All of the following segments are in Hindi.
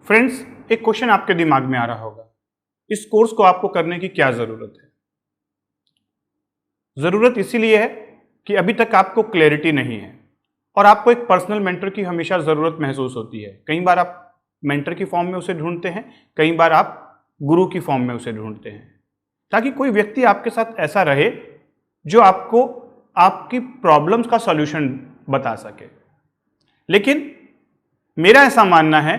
फ्रेंड्स, एक क्वेश्चन आपके दिमाग में आ रहा होगा, इस कोर्स को आपको करने की क्या जरूरत है? जरूरत इसीलिए है कि अभी तक आपको क्लैरिटी नहीं है और आपको एक पर्सनल मेंटर की हमेशा जरूरत महसूस होती है। कई बार आप मेंटर की फॉर्म में उसे ढूंढते हैं, कई बार आप गुरु की फॉर्म में उसे ढूंढते हैं, ताकि कोई व्यक्ति आपके साथ ऐसा रहे जो आपको आपकी प्रॉब्लम्स का सॉल्यूशन बता सके। लेकिन मेरा ऐसा मानना है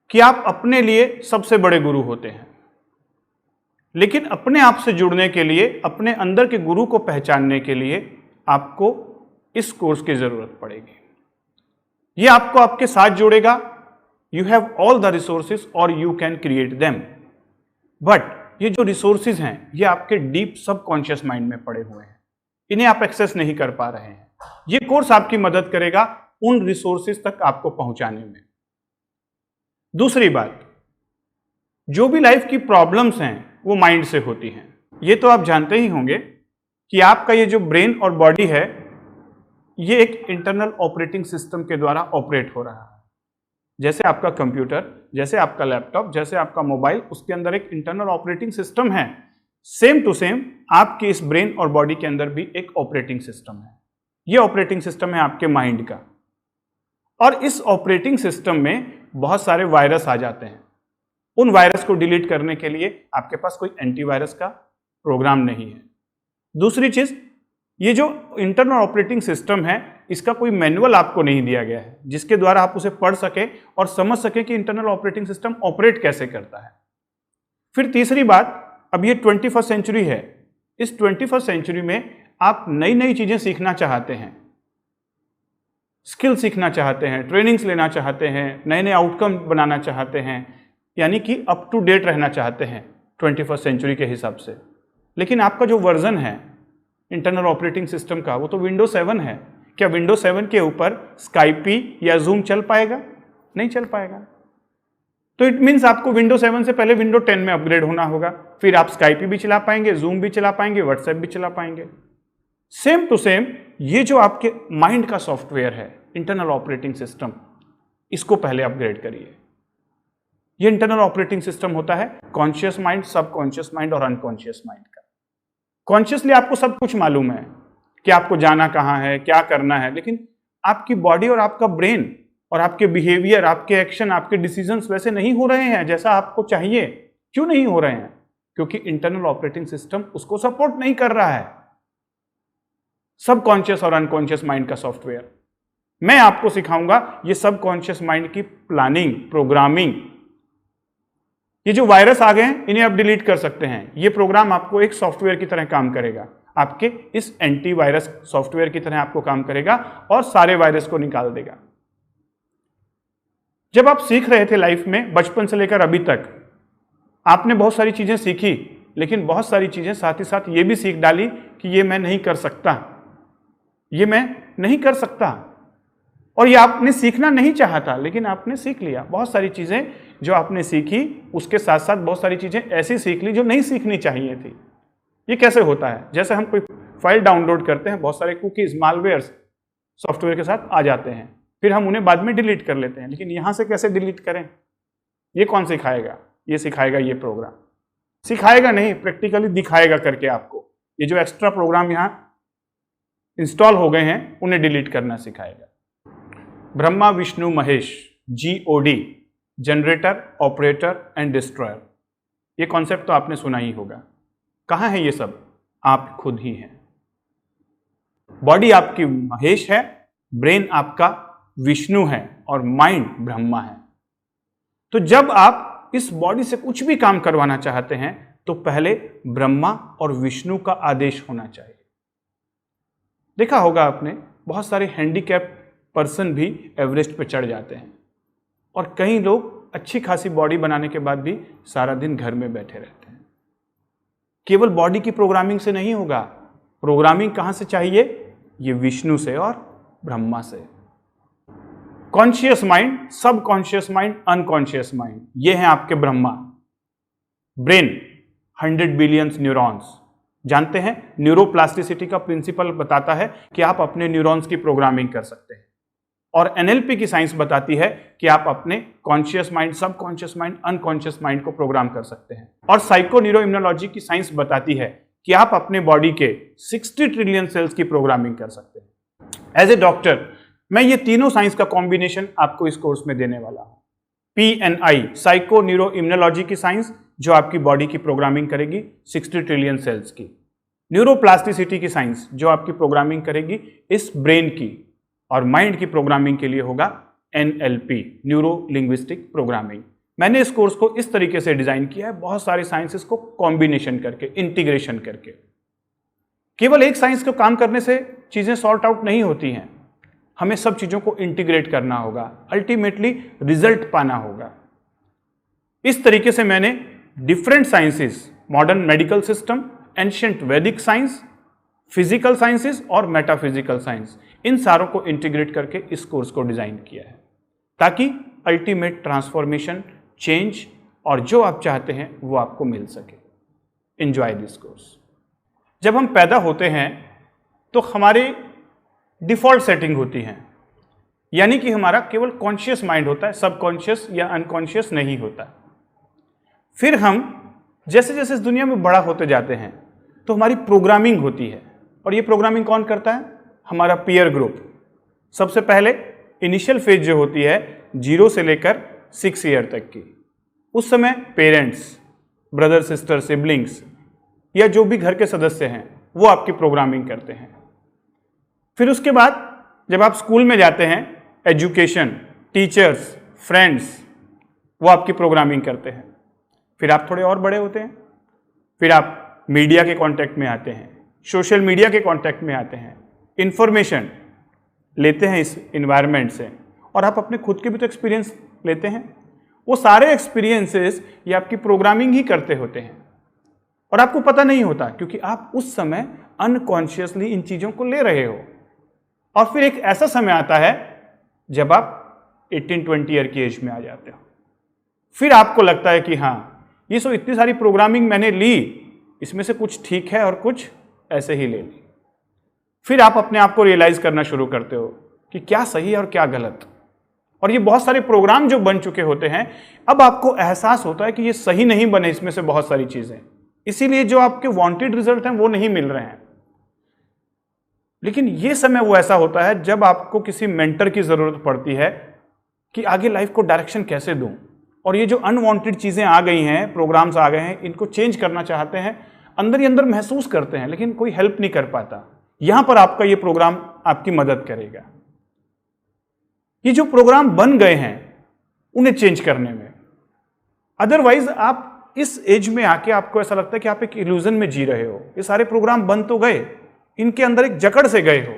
कि आप अपने लिए सबसे बड़े गुरु होते हैं, लेकिन अपने आप से जुड़ने के लिए, अपने अंदर के गुरु को पहचानने के लिए आपको इस कोर्स की जरूरत पड़ेगी। यह आपको आपके साथ जोड़ेगा। You have all the resources और you can create them, but ये जो रिसोर्सेज हैं ये आपके डीप सबकॉन्शियस माइंड में पड़े हुए हैं, इन्हें आप एक्सेस नहीं कर पा रहे हैं। ये कोर्स आपकी मदद करेगा उन रिसोर्सेज तक आपको पहुंचाने में। दूसरी बात, जो भी लाइफ की प्रॉब्लम्स हैं वो माइंड से होती हैं। ये तो आप जानते ही होंगे कि आपका ये जो ब्रेन और बॉडी है ये एक इंटरनल ऑपरेटिंग सिस्टम के द्वारा ऑपरेट हो रहा है। जैसे आपका कंप्यूटर, जैसे आपका लैपटॉप, जैसे आपका मोबाइल, उसके अंदर एक इंटरनल ऑपरेटिंग सिस्टम है, सेम टू सेम आपके इस ब्रेन और बॉडी के अंदर भी एक ऑपरेटिंग सिस्टम है। ये ऑपरेटिंग सिस्टम है आपके माइंड का, और इस ऑपरेटिंग सिस्टम में बहुत सारे वायरस आ जाते हैं। उन वायरस को डिलीट करने के लिए आपके पास कोई एंटीवायरस का प्रोग्राम नहीं है। दूसरी चीज, ये जो इंटरनल ऑपरेटिंग सिस्टम है इसका कोई मैनुअल आपको नहीं दिया गया है जिसके द्वारा आप उसे पढ़ सके और समझ सके कि इंटरनल ऑपरेटिंग सिस्टम ऑपरेट कैसे करता है। फिर तीसरी बात, अब ये 21st सेंचुरी है। इस 21st सेंचुरी में आप नई नई चीजें सीखना चाहते हैं, स्किल सीखना चाहते हैं, ट्रेनिंग्स लेना चाहते हैं, नए नए आउटकम बनाना चाहते हैं, यानी कि अप टू डेट रहना चाहते हैं 21st सेंचुरी के हिसाब से। लेकिन आपका जो वर्जन है इंटरनल ऑपरेटिंग सिस्टम का वो तो विंडोज 7 है। क्या विंडोज 7 के ऊपर स्काइपी या जूम चल पाएगा? नहीं चल पाएगा। तो इट मीन्स आपको विंडोज 7 से पहले विंडो 10 में अपग्रेड होना होगा, फिर आप स्काइपी भी चला पाएंगे, जूम भी चला पाएंगे, व्हाट्सएप भी चला पाएंगे। सेम टू सेम ये जो आपके माइंड का सॉफ्टवेयर है इंटरनल ऑपरेटिंग सिस्टम, इसको पहले अपग्रेड करिए। ये इंटरनल ऑपरेटिंग सिस्टम होता है कॉन्शियस माइंड, सबकॉन्शियस माइंड और अनकॉन्शियस माइंड का। कॉन्शियसली आपको सब कुछ मालूम है कि आपको जाना कहाँ है, क्या करना है, लेकिन आपकी बॉडी और आपका ब्रेन और आपके बिहेवियर, आपके एक्शन, आपके डिसीजंस वैसे नहीं हो रहे हैं जैसा आपको चाहिए। क्यों नहीं हो रहे हैं? क्योंकि इंटरनल ऑपरेटिंग सिस्टम उसको सपोर्ट नहीं कर रहा है। सबकॉन्शियस और अनकॉन्शियस माइंड का सॉफ्टवेयर मैं आपको सिखाऊंगा। ये सबकॉन्शियस माइंड की प्लानिंग, प्रोग्रामिंग, ये जो वायरस आ गए हैं इन्हें आप डिलीट कर सकते हैं। ये प्रोग्राम आपको एक सॉफ्टवेयर की तरह काम करेगा, आपके इस एंटीवायरस सॉफ्टवेयर की तरह आपको काम करेगा और सारे वायरस को निकाल देगा। जब आप सीख रहे थे लाइफ में, बचपन से लेकर अभी तक, आपने बहुत सारी चीजें सीखी, लेकिन बहुत सारी चीजें साथ ही साथ ये भी सीख डाली कि ये मैं नहीं कर सकता, ये मैं नहीं कर सकता, और ये आपने सीखना नहीं चाहता लेकिन आपने सीख लिया। बहुत सारी चीजें जो आपने सीखी उसके साथ साथ बहुत सारी चीजें ऐसी सीख ली जो नहीं सीखनी चाहिए थी। ये कैसे होता है? जैसे हम कोई फाइल डाउनलोड करते हैं, बहुत सारे कुकीज, मालवेयर्स सॉफ्टवेयर के साथ आ जाते हैं, फिर हम उन्हें बाद में डिलीट कर लेते हैं, लेकिन यहां से कैसे डिलीट करें ये कौन सिखाएगा? ये सिखाएगा ये प्रोग्राम। सिखाएगा नहीं, प्रैक्टिकली दिखाएगा करके आपको। ये जो एक्स्ट्रा प्रोग्राम यहाँ इंस्टॉल हो गए हैं उन्हें डिलीट करना सिखाएगा। Brahma Vishnu Mahesh, GOD, generator, operator and destroyer. ये कॉन्सेप्ट तो आपने सुना ही होगा। कहाँ है ये सब? आप खुद ही हैं। बॉडी आपकी महेश है, ब्रेन आपका विष्णु है और माइंड ब्रह्मा है। तो जब आप इस बॉडी से कुछ भी काम करवाना चाहते हैं तो पहले ब्रह्मा और विष्णु का आदेश होना चाहिए। देखा होगा आपने, बहुत सारे हैंडीकैप पर्सन भी एवरेस्ट पे चढ़ जाते हैं, और कई लोग अच्छी खासी बॉडी बनाने के बाद भी सारा दिन घर में बैठे रहते हैं। केवल बॉडी की प्रोग्रामिंग से नहीं होगा। प्रोग्रामिंग कहां से चाहिए? ये विष्णु से और ब्रह्मा से। Conscious mind, subconscious mind, unconscious mind, ये हैं आपके ब्रह्मा। Brain 100 billion neurons. जानते हैं न्यूरोप्लास्टिसिटी का प्रिंसिपल बताता है कि आप अपने न्यूरॉन्स की प्रोग्रामिंग कर सकते हैं। और एनएलपी की साइंस बताती है कि आप अपने conscious mind, subconscious mind, unconscious mind को प्रोग्राम कर सकते हैं। और साइको न्यूरो इम्यूनोलॉजी की साइंस बताती है कि आप अपने बॉडी के 60 ट्रिलियन सेल्स की प्रोग्रामिंग कर सकते हैं। एज ए डॉक्टर मैं ये तीनों साइंस का कॉम्बिनेशन आपको इस कोर्स में देने वाला हूं। PNI साइको न्यूरो इम्यूनोलॉजी की साइंस जो आपकी बॉडी की प्रोग्रामिंग करेगी 60 ट्रिलियन सेल्स की। न्यूरोप्लास्टिसिटी की साइंस जो आपकी प्रोग्रामिंग करेगी इस ब्रेन की, और माइंड की प्रोग्रामिंग के लिए होगा NLP न्यूरो लिंग्विस्टिक प्रोग्रामिंग। मैंने इस कोर्स को इस तरीके से डिजाइन किया है, बहुत सारी साइंसेस को कॉम्बिनेशन करके, इंटीग्रेशन करके। केवल एक साइंस को काम करने से चीजें सॉर्ट आउट नहीं होती हैं, हमें सब चीजों को इंटीग्रेट करना होगा, अल्टीमेटली रिजल्ट पाना होगा। इस तरीके से मैंने different sciences, modern medical system, ancient वैदिक साइंस, फिजिकल साइंसेस और मेटाफिजिकल साइंस, इन सारों को इंटीग्रेट करके इस कोर्स को डिजाइन किया है ताकि अल्टीमेट ट्रांसफॉर्मेशन, चेंज और जो आप चाहते हैं वो आपको मिल सके। Enjoy this course. जब हम पैदा होते हैं तो हमारे डिफॉल्ट सेटिंग होती है, यानी कि हमारा केवल कॉन्शियस माइंड होता है, सबकॉन्शियस या अनकॉन्शियस नहीं होता। फिर हम जैसे जैसे इस दुनिया में बड़ा होते जाते हैं तो हमारी प्रोग्रामिंग होती है, और ये प्रोग्रामिंग कौन करता है? हमारा पीयर ग्रुप। सबसे पहले इनिशियल फेज जो होती है 0 से लेकर 6 ईयर तक की, उस समय पेरेंट्स, ब्रदर सिस्टर, सिबलिंग्स या जो भी घर के सदस्य हैं वो आपकी प्रोग्रामिंग करते हैं। फिर उसके बाद जब आप स्कूल में जाते हैं, एजुकेशन, टीचर्स, फ्रेंड्स वो आपकी प्रोग्रामिंग करते हैं। फिर आप थोड़े और बड़े होते हैं, फिर आप मीडिया के कांटेक्ट में आते हैं, सोशल मीडिया के कांटेक्ट में आते हैं, इंफॉर्मेशन लेते हैं इस इन्वायरमेंट से, और आप अपने खुद के भी तो एक्सपीरियंस लेते हैं। वो सारे एक्सपीरियंसेस ये आपकी प्रोग्रामिंग ही करते होते हैं और आपको पता नहीं होता, क्योंकि आप उस समय अनकॉन्शियसली इन चीज़ों को ले रहे हो। और फिर एक ऐसा समय आता है जब आप 18-20 ईयर की एज में आ जाते हो, फिर आपको लगता है कि हाँ, ये सो इतनी सारी प्रोग्रामिंग मैंने ली, इसमें से कुछ ठीक है और कुछ ऐसे ही ले ली। फिर आप अपने आप को रियलाइज करना शुरू करते हो कि क्या सही है और क्या गलत। और ये बहुत सारे प्रोग्राम जो बन चुके होते हैं, अब आपको एहसास होता है कि ये सही नहीं बने इसमें से बहुत सारी चीजें, इसीलिए जो आपके वांटेड रिजल्ट हैं वो नहीं मिल रहे हैं। लेकिन ये समय वो ऐसा होता है जब आपको किसी मेंटर की जरूरत पड़ती है कि आगे लाइफ को डायरेक्शन कैसे दूं, और ये जो अनवांटेड चीजें आ गई हैं, प्रोग्राम्स आ गए हैं, इनको चेंज करना चाहते हैं, अंदर ही अंदर महसूस करते हैं लेकिन कोई हेल्प नहीं कर पाता। यहां पर आपका ये प्रोग्राम आपकी मदद करेगा। ये जो प्रोग्राम बन गए हैं उन्हें चेंज करने में। अदरवाइज आप इस एज में आके आपको ऐसा लगता है कि आप एक इल्यूजन में जी रहे हो। ये सारे प्रोग्राम बन तो गए, इनके अंदर एक जकड़ से गए हो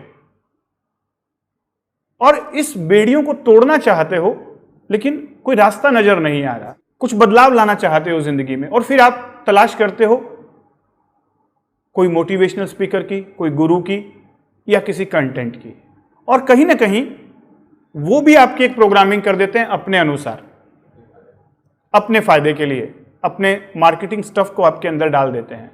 और इस बेड़ियों को तोड़ना चाहते हो, लेकिन कोई रास्ता नजर नहीं आ रहा। कुछ बदलाव लाना चाहते हो जिंदगी में, और फिर आप तलाश करते हो कोई मोटिवेशनल स्पीकर की, कोई गुरु की या किसी कंटेंट की, और कहीं ना कहीं वो भी आपकी एक प्रोग्रामिंग कर देते हैं अपने अनुसार, अपने फायदे के लिए, अपने मार्केटिंग स्टफ को आपके अंदर डाल देते हैं।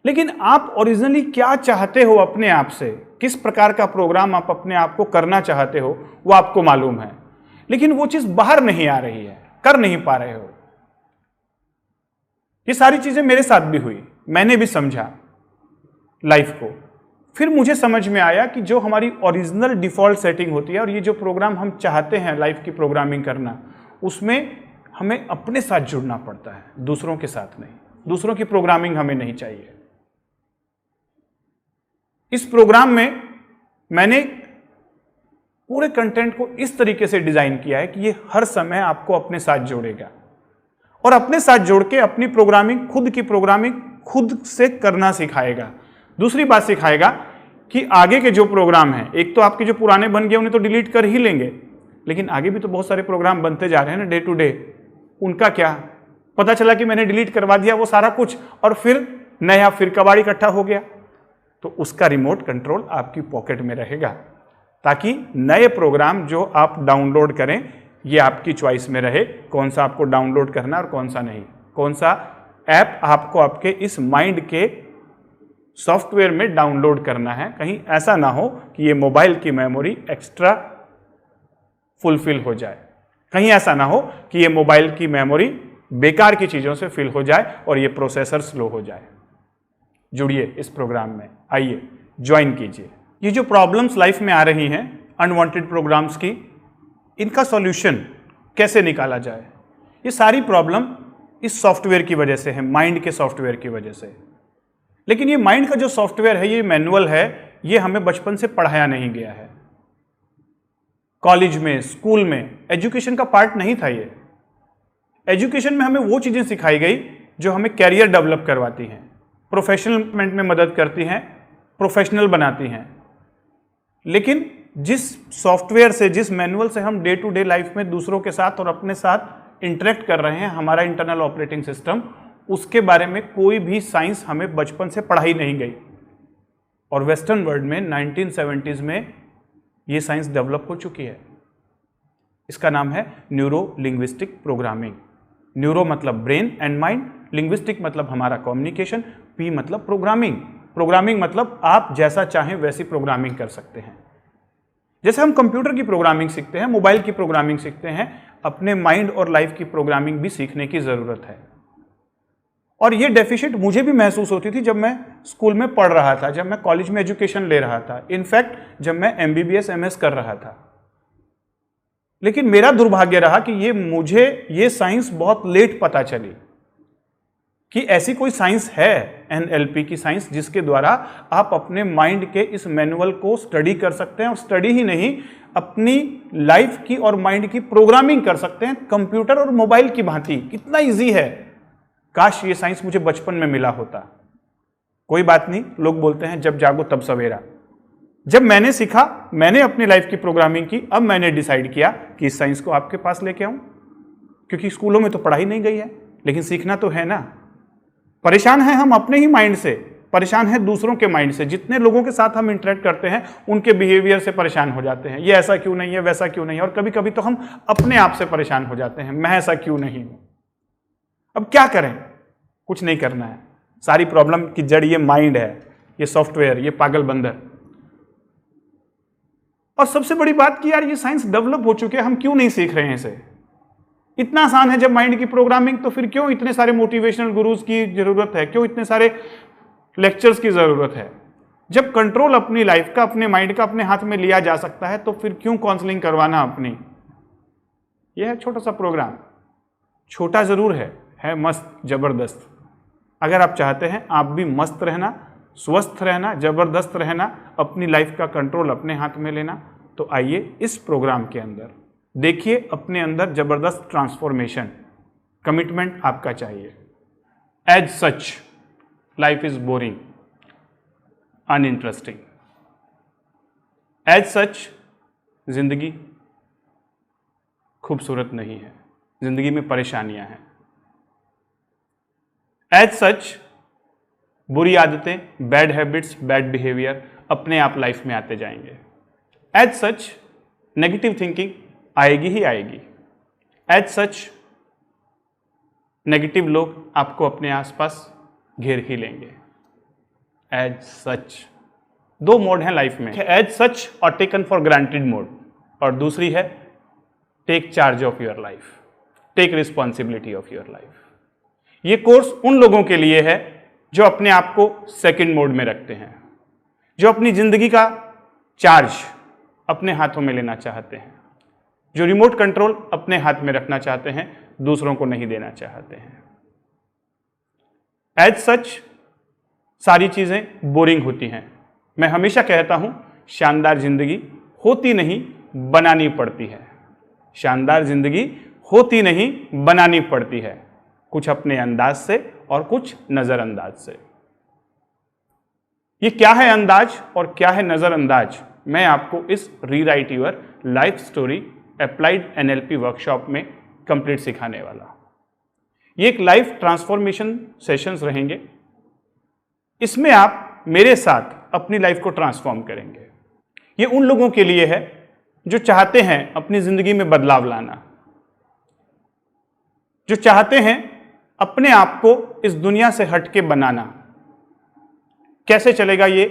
लेकिन आप ओरिजिनली क्या चाहते हो अपने आप से, किस प्रकार का प्रोग्राम आप अपने आप को करना चाहते हो, वो आपको मालूम है, लेकिन वो चीज बाहर नहीं आ रही है, कर नहीं पा रहे हो। ये सारी चीजें मेरे साथ भी हुई, मैंने भी समझा लाइफ को। फिर मुझे समझ में आया कि जो हमारी ओरिजिनल डिफॉल्ट सेटिंग होती है और ये जो प्रोग्राम हम चाहते हैं लाइफ की प्रोग्रामिंग करना, उसमें हमें अपने साथ जुड़ना पड़ता है, दूसरों के साथ नहीं। दूसरों की प्रोग्रामिंग हमें नहीं चाहिए। इस प्रोग्राम में मैंने पूरे कंटेंट को इस तरीके से डिजाइन किया है कि ये हर समय आपको अपने साथ जोड़ेगा, और अपने साथ जोड़ के अपनी प्रोग्रामिंग, खुद की प्रोग्रामिंग खुद से करना सिखाएगा। दूसरी बात सिखाएगा कि आगे के जो प्रोग्राम हैं, एक तो आपके जो पुराने बन गए उन्हें तो डिलीट कर ही लेंगे, लेकिन आगे भी तो बहुत सारे प्रोग्राम बनते जा रहे हैं ना डे टू डे, उनका क्या? पता चला कि मैंने डिलीट करवा दिया वो सारा कुछ, और फिर नया फिर कबाड़ इकट्ठा हो गया, तो उसका रिमोट कंट्रोल आपकी पॉकेट में रहेगा, ताकि नए प्रोग्राम जो आप डाउनलोड करें ये आपकी चॉइस में रहे, कौन सा आपको डाउनलोड करना और कौन सा नहीं, कौन सा ऐप आपको आपके इस माइंड के सॉफ्टवेयर में डाउनलोड करना है। कहीं ऐसा ना हो कि ये मोबाइल की मेमोरी एक्स्ट्रा फुलफिल हो जाए। कहीं ऐसा ना हो कि ये मोबाइल की मेमोरी बेकार की चीज़ों से फिल हो जाए और ये प्रोसेसर स्लो हो जाए। जुड़िए इस प्रोग्राम में, आइए ज्वाइन कीजिए। ये जो प्रॉब्लम्स लाइफ में आ रही हैं अनवांटेड प्रोग्राम्स की, इनका सॉल्यूशन कैसे निकाला जाए? ये सारी प्रॉब्लम इस सॉफ्टवेयर की वजह से है, माइंड के सॉफ्टवेयर की वजह से। लेकिन ये माइंड का जो सॉफ्टवेयर है, ये मैनुअल है, ये हमें बचपन से पढ़ाया नहीं गया है। कॉलेज में, स्कूल में एजुकेशन का पार्ट नहीं था ये। एजुकेशन में हमें वो चीजें सिखाई गई जो हमें कैरियर डेवलप करवाती हैं, प्रोफेशनलमेंट में मदद करती हैं, प्रोफेशनल बनाती हैं। लेकिन जिस सॉफ्टवेयर से, जिस मैनुअल से हम डे टू डे लाइफ में दूसरों के साथ और अपने साथ इंटरेक्ट कर रहे हैं, हमारा इंटरनल ऑपरेटिंग सिस्टम, उसके बारे में कोई भी साइंस हमें बचपन से पढ़ाई नहीं गई। और वेस्टर्न वर्ल्ड में 1970s में ये साइंस डेवलप हो चुकी है। इसका नाम है न्यूरो लिंग्विस्टिक प्रोग्रामिंग। न्यूरो मतलब ब्रेन एंड माइंड, लिंग्विस्टिक मतलब हमारा कम्युनिकेशन, पी मतलब प्रोग्रामिंग। प्रोग्रामिंग मतलब आप जैसा चाहें वैसी प्रोग्रामिंग कर सकते हैं। जैसे हम कंप्यूटर की प्रोग्रामिंग सीखते हैं, मोबाइल की प्रोग्रामिंग सीखते हैं, अपने माइंड और लाइफ की प्रोग्रामिंग भी सीखने की जरूरत है। और ये डेफिशिट मुझे भी महसूस होती थी जब मैं स्कूल में पढ़ रहा था, जब मैं कॉलेज में एजुकेशन ले रहा था, इनफैक्ट जब मैं MBBS MS कर रहा था। लेकिन मेरा दुर्भाग्य रहा कि मुझे ये साइंस बहुत लेट पता चली कि ऐसी कोई साइंस है, NLP की साइंस, जिसके द्वारा आप अपने माइंड के इस मैनुअल को स्टडी कर सकते हैं। और स्टडी ही नहीं, अपनी लाइफ की और माइंड की प्रोग्रामिंग कर सकते हैं कंप्यूटर और मोबाइल की भांति। कितना इजी है। काश ये साइंस मुझे बचपन में मिला होता। कोई बात नहीं, लोग बोलते हैं जब जागो तब सवेरा। जब मैंने सीखा, मैंने अपनी लाइफ की प्रोग्रामिंग की, अब मैंने डिसाइड किया कि इस साइंस को आपके पास लेके आऊं, क्योंकि स्कूलों में तो पढ़ाई नहीं गई है, लेकिन सीखना तो है ना। परेशान है हम अपने ही माइंड से, परेशान है दूसरों के माइंड से। जितने लोगों के साथ हम इंटरेक्ट करते हैं उनके बिहेवियर से परेशान हो जाते हैं। ये ऐसा क्यों नहीं है, वैसा क्यों नहीं है, और कभी कभी तो हम अपने आप से परेशान हो जाते हैं, मैं ऐसा क्यों नहीं हूं। अब क्या करें? कुछ नहीं करना है। सारी प्रॉब्लम की जड़ ये माइंड है, ये सॉफ्टवेयर, ये पागल बंदर। और सबसे बड़ी बात कि यार ये साइंस डेवलप हो चुके हैं, हम क्यों नहीं सीख रहे हैं इसे? इतना आसान है जब माइंड की प्रोग्रामिंग, तो फिर क्यों इतने सारे मोटिवेशनल गुरुज की जरूरत है, क्यों इतने सारे लेक्चर्स की जरूरत है? जब कंट्रोल अपनी लाइफ का, अपने माइंड का अपने हाथ में लिया जा सकता है, तो फिर क्यों काउंसलिंग करवाना अपनी? यह है छोटा सा प्रोग्राम। छोटा जरूर है मस्त, जबरदस्त। अगर आप चाहते हैं आप भी मस्त रहना, स्वस्थ रहना, जबरदस्त रहना, अपनी लाइफ का कंट्रोल अपने हाथ में लेना, तो आइए इस प्रोग्राम के अंदर देखिए अपने अंदर जबरदस्त ट्रांसफॉर्मेशन। कमिटमेंट आपका चाहिए। As such life is boring, uninteresting. As such जिंदगी खूबसूरत नहीं है, जिंदगी में परेशानियां हैं। एज सच बुरी आदतें, बैड हैबिट्स, बैड बिहेवियर अपने आप लाइफ में आते जाएंगे। एज सच नेगेटिव थिंकिंग आएगी ही आएगी। एज सच नेगेटिव लोग आपको अपने आसपास घेर ही लेंगे। एज सच दो मोड हैं लाइफ में, एज सच और टेकन फॉर ग्रांटेड मोड, और दूसरी है take charge of your life, take responsibility of your life. ये कोर्स उन लोगों के लिए है जो अपने आप को सेकंड मोड में रखते हैं, जो अपनी जिंदगी का चार्ज अपने हाथों में लेना चाहते हैं, जो रिमोट कंट्रोल अपने हाथ में रखना चाहते हैं, दूसरों को नहीं देना चाहते हैं। एज सच सारी चीजें बोरिंग होती हैं। मैं हमेशा कहता हूं, शानदार जिंदगी होती नहीं, बनानी पड़ती है। शानदार जिंदगी होती नहीं, बनानी पड़ती है, कुछ अपने अंदाज से और कुछ नजरअंदाज से। ये क्या है अंदाज और क्या है नजरअंदाज, मैं आपको इस rewrite your life story applied NLP workshop में कंप्लीट सिखाने वाला। ये एक लाइफ ट्रांसफॉर्मेशन सेशंस रहेंगे। इसमें आप मेरे साथ अपनी लाइफ को ट्रांसफॉर्म करेंगे। ये उन लोगों के लिए है जो चाहते हैं अपनी जिंदगी में बदलाव लाना, जो चाहते हैं अपने आप को इस दुनिया से हटके बनाना। कैसे चलेगा ये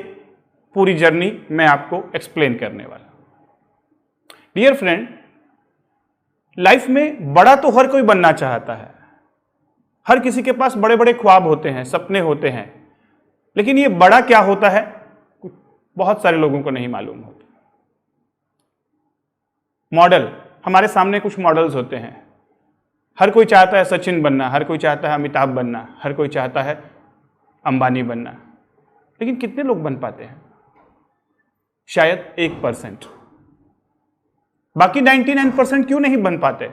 पूरी जर्नी मैं आपको एक्सप्लेन करने वाला। डियर फ्रेंड, लाइफ में बड़ा तो हर कोई बनना चाहता है, हर किसी के पास बड़े बड़े ख्वाब होते हैं, सपने होते हैं, लेकिन ये बड़ा क्या होता है बहुत सारे लोगों को नहीं मालूम होता। मॉडल, हमारे सामने कुछ मॉडल्स होते हैं, हर कोई चाहता है सचिन बनना, हर कोई चाहता है अमिताभ बनना, हर कोई चाहता है अंबानी बनना, लेकिन कितने लोग बन पाते हैं? शायद 1%। बाकी 99% क्यों नहीं बन पाते?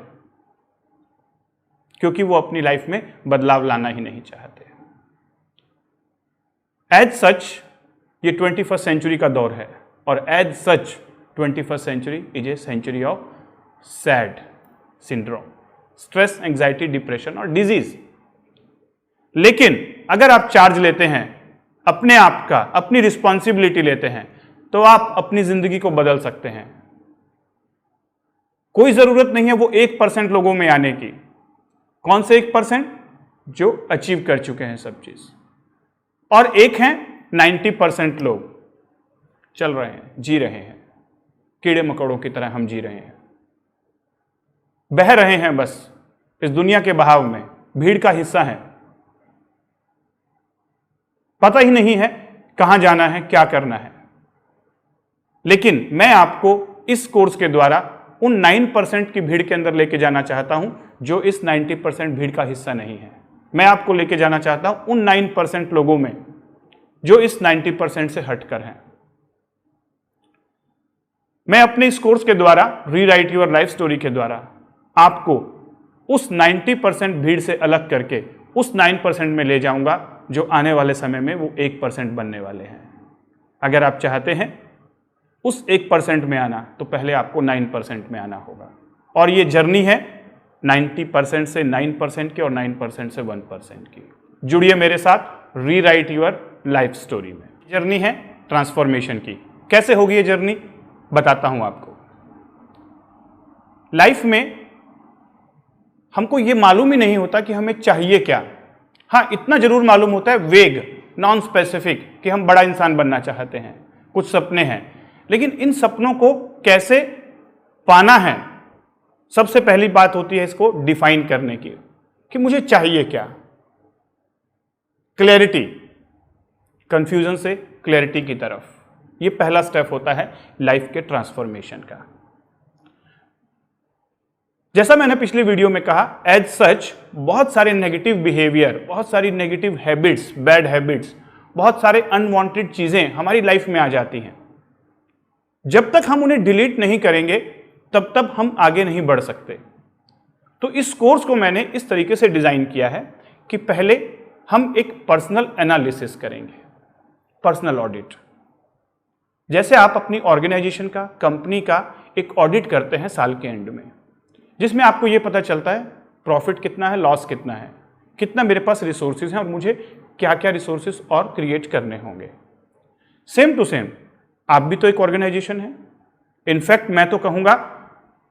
क्योंकि वो अपनी लाइफ में बदलाव लाना ही नहीं चाहते। एज सच ये 21st सेंचुरी का दौर है, और as such 21st century is a century of sad syndrome, stress, anxiety, depression और डिजीज। लेकिन अगर आप चार्ज लेते हैं अपने आप का, अपनी रिस्पॉन्सिबिलिटी लेते हैं, तो आप अपनी जिंदगी को बदल सकते हैं। कोई जरूरत नहीं है वो 1% लोगों में आने की। कौन से 1%? जो अचीव कर चुके हैं सब चीज, और एक हैं 90% लोग चल रहे हैं, जी रहे हैं, कीड़े मकोड़ों की तरह हम जी रहे हैं, बह रहे हैं बस इस दुनिया के बहाव में, भीड़ का हिस्सा है, पता ही नहीं है कहां जाना है, क्या करना है। लेकिन मैं आपको इस कोर्स के द्वारा उन 9% की भीड़ के अंदर लेके जाना चाहता हूं जो इस 90% भीड़ का हिस्सा नहीं है। मैं आपको लेके जाना चाहता हूं उन 9% लोगों में जो इस 90% से हटकर हैं। मैं अपने इस कोर्स के द्वारा, रीराइट योर लाइफ स्टोरी के द्वारा, आपको उस 90% भीड़ से अलग करके उस 9% में ले जाऊंगा जो आने वाले समय में वो 1% बनने वाले हैं। अगर आप चाहते हैं उस 1% में आना, तो पहले आपको 9% में आना होगा, और ये जर्नी है 90% से 9% की और 9% से 1% की। जुड़िए मेरे साथ रीराइट योर लाइफ स्टोरी में। जर्नी है ट्रांसफॉर्मेशन की। कैसे होगी ये जर्नी, बताता हूं आपको। लाइफ में हमको ये मालूम ही नहीं होता कि हमें चाहिए क्या। हाँ, इतना जरूर मालूम होता है, वेग, नॉन स्पेसिफिक, कि हम बड़ा इंसान बनना चाहते हैं, कुछ सपने हैं, लेकिन इन सपनों को कैसे पाना है, सबसे पहली बात होती है इसको डिफाइन करने की, कि मुझे चाहिए क्या। क्लैरिटी, कंफ्यूजन से क्लैरिटी की तरफ, ये पहला स्टेप होता है लाइफ के ट्रांसफॉर्मेशन का। जैसा मैंने पिछले वीडियो में कहा, एज सच बहुत सारे नेगेटिव बिहेवियर, बहुत सारी नेगेटिव हैबिट्स, बैड हैबिट्स, बहुत सारे अनवांटेड चीजें हमारी लाइफ में आ जाती हैं। जब तक हम उन्हें डिलीट नहीं करेंगे तब तक हम आगे नहीं बढ़ सकते। तो इस कोर्स को मैंने इस तरीके से डिजाइन किया है कि पहले हम एक पर्सनल एनालिसिस करेंगे, पर्सनल ऑडिट। जैसे आप अपनी ऑर्गेनाइजेशन का, कंपनी का एक ऑडिट करते हैं साल के एंड में, जिसमें आपको यह पता चलता है प्रॉफिट कितना है, लॉस कितना है, कितना मेरे पास रिसोर्सेज हैं और मुझे क्या क्या रिसोर्सेज और क्रिएट करने होंगे। सेम टू सेम आप भी तो एक ऑर्गेनाइजेशन है। इनफैक्ट मैं तो कहूंगा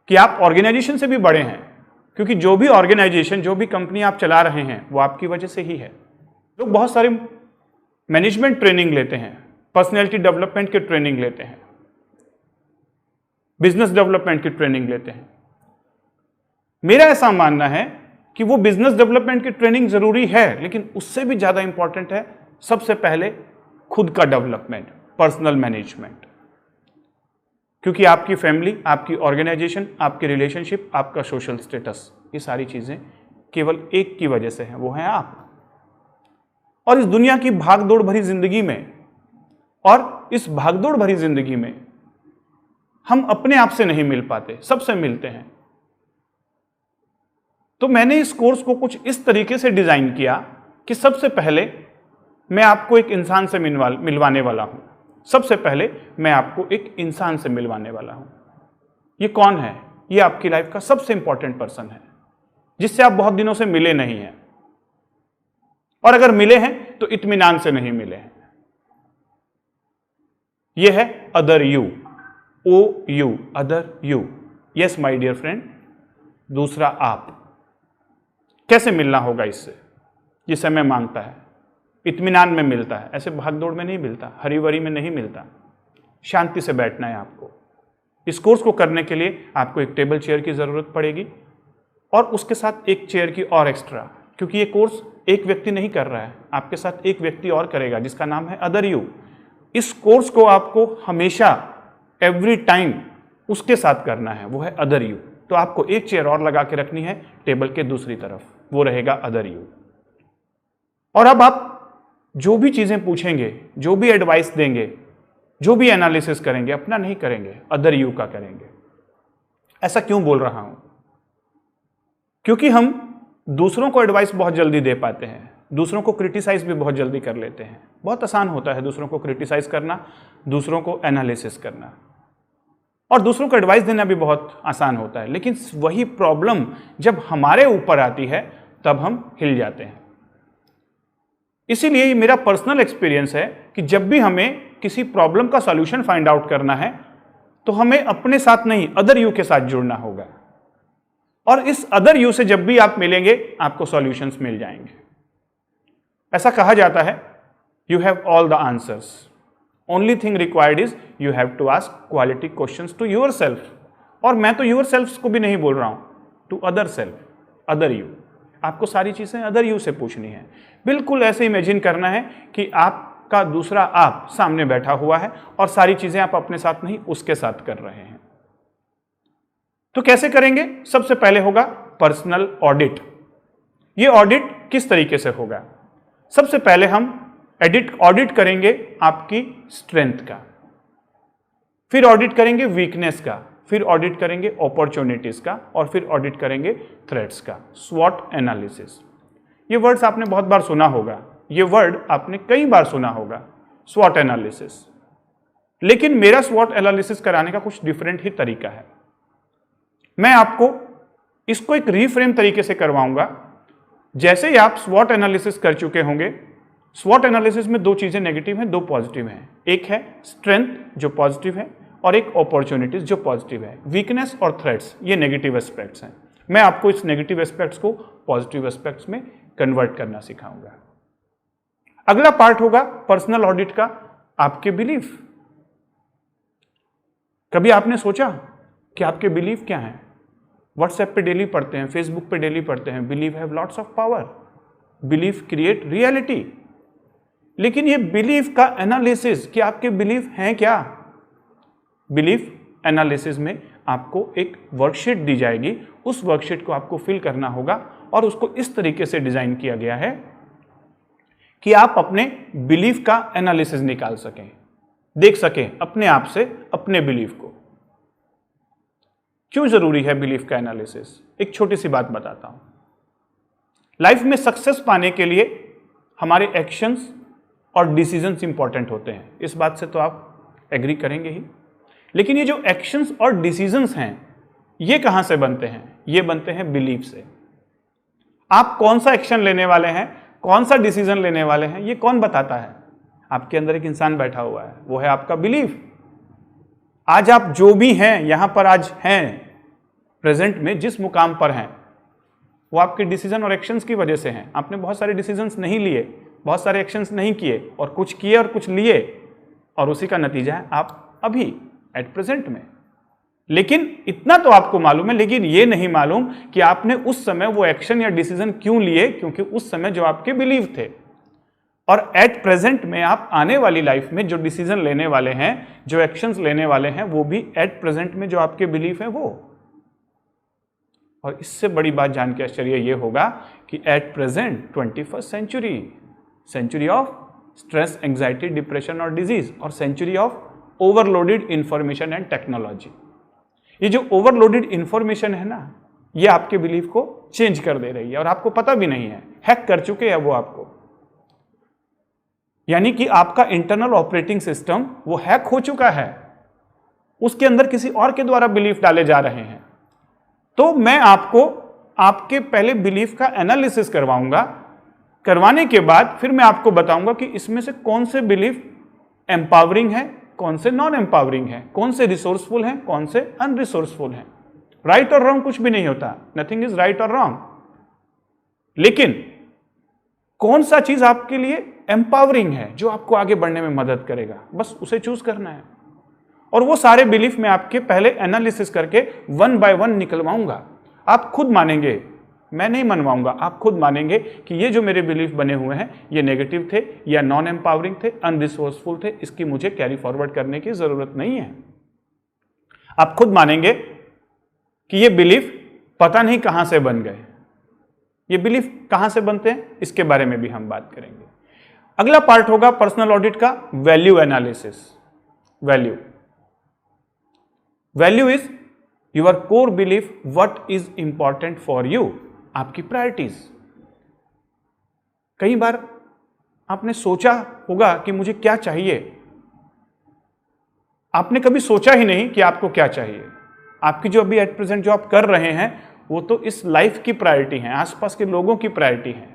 कि आप ऑर्गेनाइजेशन से भी बड़े हैं, क्योंकि जो भी ऑर्गेनाइजेशन, जो भी कंपनी आप चला रहे हैं वो आपकी वजह से ही है। लोग बहुत सारे मैनेजमेंट ट्रेनिंग लेते हैं, पर्सनैलिटी डेवलपमेंट की ट्रेनिंग लेते हैं, बिजनेस डेवलपमेंट की ट्रेनिंग लेते हैं। मेरा ऐसा मानना है कि वो बिजनेस डेवलपमेंट की ट्रेनिंग जरूरी है, लेकिन उससे भी ज्यादा इंपॉर्टेंट है सबसे पहले खुद का डेवलपमेंट, पर्सनल मैनेजमेंट। क्योंकि आपकी फैमिली, आपकी ऑर्गेनाइजेशन, आपकी रिलेशनशिप, आपका सोशल स्टेटस, ये सारी चीजें केवल एक की वजह से हैं, वो है आप। और इस दुनिया की भागदौड़ भरी जिंदगी में, और इस भागदौड़ भरी जिंदगी में हम अपने आप से नहीं मिल पाते, सबसे मिलते हैं। तो मैंने इस कोर्स को कुछ इस तरीके से डिजाइन किया कि सबसे पहले मैं आपको एक इंसान से मिलवाने वाला हूं। सबसे पहले मैं आपको एक इंसान से मिलवाने वाला हूं। ये कौन है? ये आपकी लाइफ का सबसे इंपॉर्टेंट पर्सन है, जिससे आप बहुत दिनों से मिले नहीं हैं, और अगर मिले हैं तो इत्मीनान से नहीं मिले हैं। ये है other you, OU, other you. Yes my dear friend, दूसरा आप। कैसे मिलना होगा इससे? ये समय मांगता है, इत्मीनान में मिलता है, ऐसे भागदौड़ में नहीं मिलता, हरी भरी में नहीं मिलता। शांति से बैठना है आपको, इस कोर्स को करने के लिए आपको एक टेबल चेयर की ज़रूरत पड़ेगी और उसके साथ एक चेयर की और एक्स्ट्रा, क्योंकि ये कोर्स एक व्यक्ति नहीं कर रहा है, आपके साथ एक व्यक्ति और करेगा जिसका नाम है अदर यू। इस कोर्स को आपको हमेशा एवरी टाइम उसके साथ करना है, वो है अदर यू। तो आपको एक चेयर और लगा के रखनी है टेबल के दूसरी तरफ, वो रहेगा अदर यू। और अब आप जो भी चीजें पूछेंगे, जो भी एडवाइस देंगे, जो भी एनालिसिस करेंगे, अपना नहीं करेंगे, अदर यू का करेंगे। ऐसा क्यों बोल रहा हूं? क्योंकि हम दूसरों को एडवाइस बहुत जल्दी दे पाते हैं, दूसरों को क्रिटिसाइज भी बहुत जल्दी कर लेते हैं। बहुत आसान होता है दूसरों को क्रिटिसाइज करना, दूसरों को एनालिसिस करना, और दूसरों को एडवाइस देना भी बहुत आसान होता है। लेकिन वही प्रॉब्लम जब हमारे ऊपर आती है तब हम हिल जाते हैं। इसीलिए ये मेरा पर्सनल एक्सपीरियंस है कि जब भी हमें किसी प्रॉब्लम का सॉल्यूशन फाइंड आउट करना है तो हमें अपने साथ नहीं, अदर यू के साथ जुड़ना होगा। और इस अदर यू से जब भी आप मिलेंगे आपको सॉल्यूशंस मिल जाएंगे। ऐसा कहा जाता है, you have all the answers, only thing required is you have to ask quality questions to yourself. और मैं तो योर सेल्फ को भी नहीं बोल रहा हूं, to other self, other you. आपको सारी चीजें अदर यू से पूछनी है। बिल्कुल ऐसे इमेजिन करना है कि आपका दूसरा आप सामने बैठा हुआ है और सारी चीजें आप अपने साथ नहीं, उसके साथ कर रहे हैं। तो कैसे करेंगे? सबसे पहले होगा पर्सनल ऑडिट। ये ऑडिट किस तरीके से होगा? सबसे पहले हम ऑडिट करेंगे आपकी स्ट्रेंथ का, फिर ऑडिट करेंगे वीकनेस का, फिर ऑडिट करेंगे अपॉर्चुनिटीज का, और फिर ऑडिट करेंगे थ्रेट्स का। स्वॉट एनालिसिस, ये वर्ड्स आपने बहुत बार सुना होगा, ये वर्ड आपने कई बार सुना होगा, स्वॉट एनालिसिस। लेकिन मेरा स्वॉट एनालिसिस कराने का कुछ डिफरेंट ही तरीका है। मैं आपको इसको एक रीफ्रेम तरीके से करवाऊंगा। जैसे ही आप स्वॉट एनालिसिस कर चुके होंगे, स्वॉट एनालिसिस में दो चीजें नेगेटिव हैं, दो पॉजिटिव हैं। एक है स्ट्रेंथ जो पॉजिटिव है, और एक अपॉर्चुनिटीज जो पॉजिटिव है। वीकनेस और थ्रेट्स ये नेगेटिव एस्पेक्ट्स हैं। मैं आपको इस नेगेटिव एस्पेक्ट्स को पॉजिटिव एस्पेक्ट्स में कन्वर्ट करना सिखाऊंगा। अगला पार्ट होगा पर्सनल ऑडिट का, आपके बिलीफ। कभी आपने सोचा कि आपके बिलीफ क्या हैं? व्हाट्सएप पे डेली पढ़ते हैं, फेसबुक पे डेली पढ़ते हैं, believe have lots of power, belief create reality. लेकिन ये बिलीफ का एनालिसिस कि आपके बिलीफ हैं क्या? बिलीफ एनालिसिस में आपको एक वर्कशीट दी जाएगी, उस वर्कशीट को आपको फिल करना होगा, और उसको इस तरीके से डिजाइन किया गया है कि आप अपने बिलीफ का एनालिसिस निकाल सकें, देख सकें अपने आप से अपने बिलीफ को। क्यों जरूरी है बिलीफ का एनालिसिस? एक छोटी सी बात बताता हूं। लाइफ में सक्सेस पाने के लिए हमारे एक्शंस और डिसीजंस इंपॉर्टेंट होते हैं, इस बात से तो आप एग्री करेंगे ही। लेकिन ये जो एक्शंस और डिसीजंस हैं, ये कहां से बनते हैं? ये बनते हैं बिलीफ से। आप कौन सा एक्शन लेने वाले हैं, कौन सा डिसीजन लेने वाले हैं, ये कौन बताता है? आपके अंदर एक इंसान बैठा हुआ है, वो है आपका बिलीफ। आज आप जो भी हैं, यहां पर आज हैं, प्रेजेंट में जिस मुकाम पर हैं, वो आपके डिसीजन और एक्शंस की वजह से हैं। आपने बहुत सारे डिसीजंस नहीं लिए, बहुत सारे एक्शंस नहीं किए, और कुछ किए और कुछ लिए, और उसी का नतीजा है आप अभी एट प्रेजेंट में। लेकिन इतना तो आपको मालूम है, लेकिन ये नहीं मालूम कि आपने उस समय वो एक्शन या डिसीजन क्यों लिए, क्योंकि उस समय जो आपके बिलीव थे। और एट प्रेजेंट में आप आने वाली लाइफ में जो डिसीजन लेने वाले हैं, जो एक्शंस लेने वाले हैं, वो भी एट प्रेजेंट में जो आपके बिलीफ है वो। और इससे बड़ी बात जान के आश्चर्य ये होगा कि at present 21st century, century of stress, anxiety, depression और डिजीज, और century of overloaded information and technology. ये जो ओवरलोडेड इंफॉर्मेशन है ना, ये आपके बिलीफ को चेंज कर दे रही है, और आपको पता भी नहीं है, हैक कर चुके हैं वो आपको। यानी कि आपका इंटरनल ऑपरेटिंग सिस्टम वो हैक हो चुका है, उसके अंदर किसी और के द्वारा बिलीफ डाले जा रहे हैं। तो मैं आपको आपके पहले बिलीफ का एनालिसिस करवाऊंगा, करवाने के बाद फिर मैं आपको बताऊंगा कि इसमें से कौन से बिलीफ एम्पावरिंग है, कौन से नॉन एम्पावरिंग है, कौन से रिसोर्सफुल हैं, कौन से अनरिसोर्सफुल हैं। राइट और रॉन्ग कुछ भी नहीं होता, नथिंग इज राइट और रॉन्ग। लेकिन कौन सा चीज आपके लिए एम्पावरिंग है, जो आपको आगे बढ़ने में मदद करेगा, बस उसे चूज करना है। और वो सारे बिलीफ मैं आपके पहले एनालिसिस करके 1 बाय 1 निकलवाऊंगा। आप खुद मानेंगे, मैं नहीं मनवाऊंगा, आप खुद मानेंगे कि ये जो मेरे बिलीफ बने हुए हैं ये नेगेटिव थे या नॉन एम्पावरिंग थे, अनरिसोर्सफुल थे, इसकी मुझे कैरी फॉरवर्ड करने की जरूरत नहीं है। आप खुद मानेंगे कि ये बिलीफ पता नहीं कहां से बन गए। ये बिलीफ कहां से बनते हैं इसके बारे में भी हम बात करेंगे। अगला पार्ट होगा पर्सनल ऑडिट का value analysis. Value is your core belief, what is important for you, आपकी प्रायोरिटीज। कई बार आपने सोचा होगा कि मुझे क्या चाहिए, आपने कभी सोचा ही नहीं कि आपको क्या चाहिए। आपकी जो अभी एट प्रेजेंट जो आप कर रहे हैं वो तो इस लाइफ की प्रायोरिटी है, आसपास के लोगों की प्रायोरिटी है,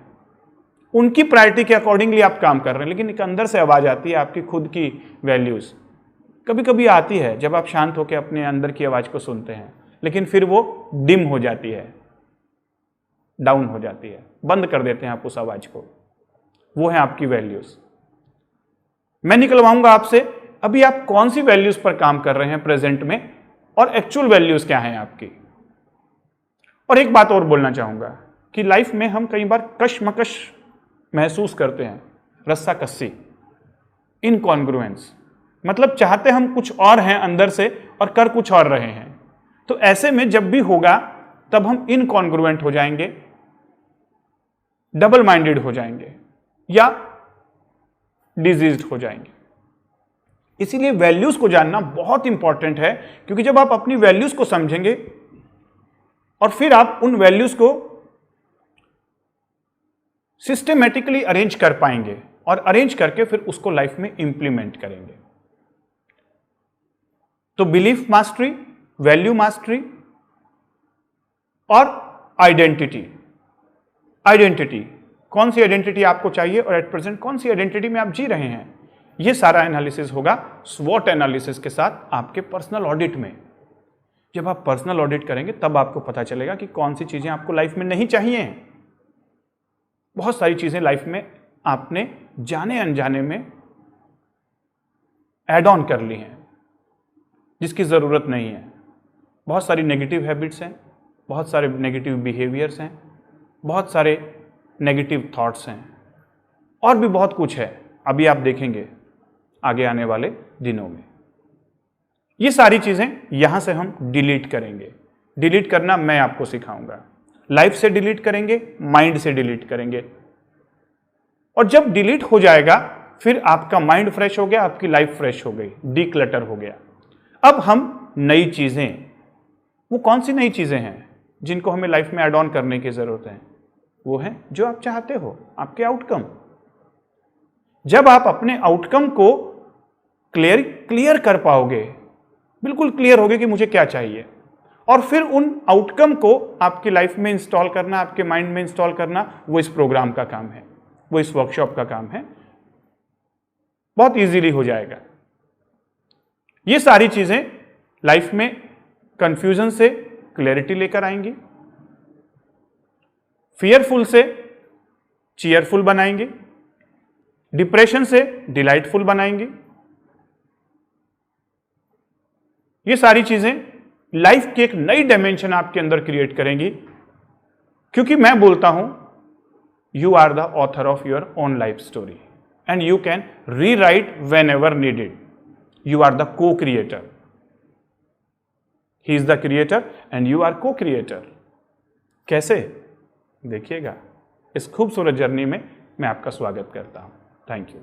उनकी प्रायोरिटी के अकॉर्डिंगली आप काम कर रहे हैं। लेकिन एक अंदर से आवाज आती है आपकी खुद की वैल्यूज, कभी कभी आती है जब आप शांत होकर अपने अंदर की आवाज को सुनते हैं, लेकिन फिर वो डिम हो जाती है, डाउन हो जाती है, बंद कर देते हैं आप उस आवाज को। वो है आपकी वैल्यूज। मैं निकलवाऊंगा आपसे अभी आप कौन सी वैल्यूज पर काम कर रहे हैं प्रेजेंट में और एक्चुअल वैल्यूज क्या हैं आपकी। और एक बात और बोलना चाहूंगा कि लाइफ में हम कई बार कशमकश महसूस करते हैं, रस्साकस्सी, इनकॉन्ग्रुएंस, मतलब चाहते हम कुछ और हैं अंदर से और कर कुछ और रहे हैं। तो ऐसे में जब भी होगा तब हम इनकॉन्ग्रुएंट हो जाएंगे, डबल माइंडेड हो जाएंगे या डिजीज्ड हो जाएंगे। इसीलिए वैल्यूज को जानना बहुत इंपॉर्टेंट है, क्योंकि जब आप अपनी वैल्यूज को समझेंगे और फिर आप उन वैल्यूज को सिस्टमेटिकली अरेंज कर पाएंगे और अरेंज करके फिर उसको लाइफ में इंप्लीमेंट करेंगे। तो बिलीफ मास्टरी, वैल्यू मास्टरी और आइडेंटिटी। आइडेंटिटी, कौन सी आइडेंटिटी आपको चाहिए और एट प्रेजेंट कौन सी आइडेंटिटी में आप जी रहे हैं, ये सारा एनालिसिस होगा स्वॉट एनालिसिस के साथ आपके पर्सनल ऑडिट में। जब आप पर्सनल ऑडिट करेंगे तब आपको पता चलेगा कि कौन सी चीजें आपको लाइफ में नहीं चाहिए। बहुत सारी चीजें लाइफ में आपने जाने अनजाने में ऐड ऑन कर ली हैं जिसकी जरूरत नहीं है। बहुत सारी नेगेटिव हैबिट्स हैं, बहुत सारे नेगेटिव बिहेवियर्स हैं, बहुत सारे नेगेटिव थॉट्स हैं और भी बहुत कुछ है। अभी आप देखेंगे आगे आने वाले दिनों में ये सारी चीजें यहां से हम डिलीट करेंगे। डिलीट करना मैं आपको सिखाऊंगा। लाइफ से डिलीट करेंगे, माइंड से डिलीट करेंगे, और जब डिलीट हो जाएगा फिर आपका माइंड फ्रेश हो गया, आपकी लाइफ फ्रेश हो गई, डीक्लटर हो गया। अब हम नई चीजें, वो कौन सी नई चीजें हैं जिनको हमें लाइफ में ऐड ऑन करने की जरूरत है, वो है जो आप चाहते हो, आपके आउटकम। जब आप अपने आउटकम को क्लियर कर पाओगे, बिल्कुल क्लियर होगे कि मुझे क्या चाहिए, और फिर उन आउटकम को आपकी लाइफ में इंस्टॉल करना, आपके माइंड में इंस्टॉल करना, वो इस प्रोग्राम का काम है, वो इस वर्कशॉप का काम है। बहुत इजीली हो जाएगा। ये सारी चीजें लाइफ में कंफ्यूजन से क्लैरिटी लेकर आएंगी, फियरफुल से चीयरफुल बनाएंगे, डिप्रेशन से डिलाइटफुल बनाएंगे। ये सारी चीजें लाइफ की एक नई डायमेंशन आपके अंदर क्रिएट करेंगी, क्योंकि मैं बोलता हूं you are the author of your own life story and you can rewrite whenever needed. You are the co creator, he is the creator and you are co creator. कैसे, देखिएगा। इस खूबसूरत जर्नी में मैं आपका स्वागत करता हूं। Thank you.